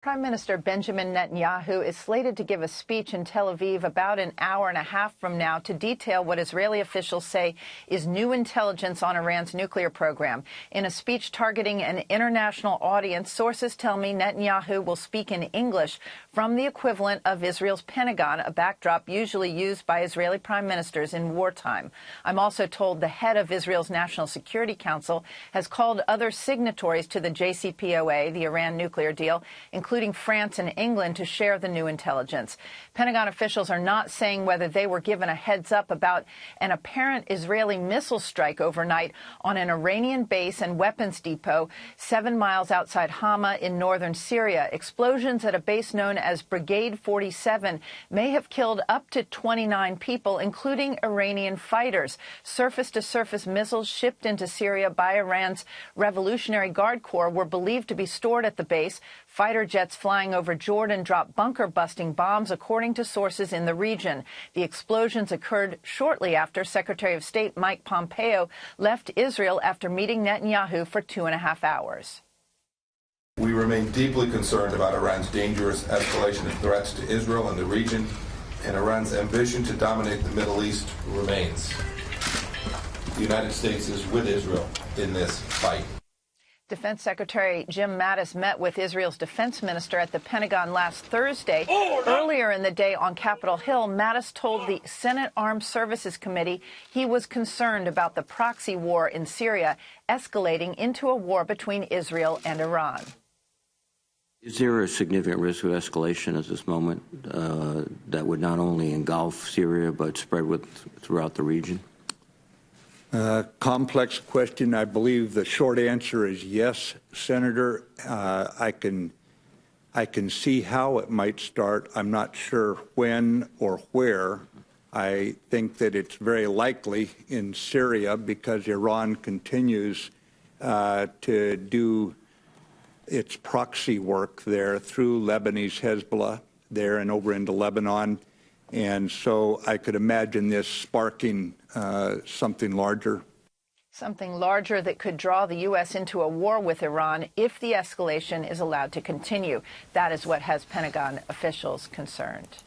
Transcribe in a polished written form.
Prime Minister Benjamin Netanyahu is slated to give a speech in Tel Aviv about an hour and a half from now to detail what Israeli officials say is new intelligence on Iran's nuclear program. In a speech targeting an international audience, sources tell me Netanyahu will speak in English from the equivalent of Israel's Pentagon, a backdrop usually used by Israeli prime ministers in wartime. I'm also told the head of Israel's National Security Council has called other signatories to the JCPOA, the Iran nuclear deal, including France and England, to share the new intelligence. Pentagon officials are not saying whether they were given a heads up about an apparent Israeli missile strike overnight on an Iranian base and weapons depot 7 miles outside Hama in northern Syria. Explosions at a base known as Brigade 47 may have killed up to 29 people, including Iranian fighters. Surface-to-surface missiles shipped into Syria by Iran's Revolutionary Guard Corps were believed to be stored at the base. Fighter jets flying over Jordan dropped bunker-busting bombs, according to sources in the region. The explosions occurred shortly after Secretary of State Mike Pompeo left Israel after meeting Netanyahu for 2.5 hours. We remain deeply concerned about Iran's dangerous escalation of threats to Israel and the region, and Iran's ambition to dominate the Middle East remains. The United States is with Israel in this fight. Defense Secretary Jim Mattis met with Israel's defense minister at the Pentagon last Thursday. Earlier in the day on Capitol Hill, Mattis told the Senate Armed Services Committee he was concerned about the proxy war in Syria escalating into a war between Israel and Iran. Is there a significant risk of escalation at this moment that would not only engulf Syria but spread throughout the region? Complex question. I believe the short answer is yes, Senator. I can see how it might start. I'm not sure when or where. I think that it's very likely in Syria because Iran continues to do its proxy work there through Lebanese Hezbollah there and over into Lebanon. And so I could imagine this sparking something larger. Something larger that could draw the U.S. into a war with Iran if the escalation is allowed to continue. That is what has Pentagon officials concerned.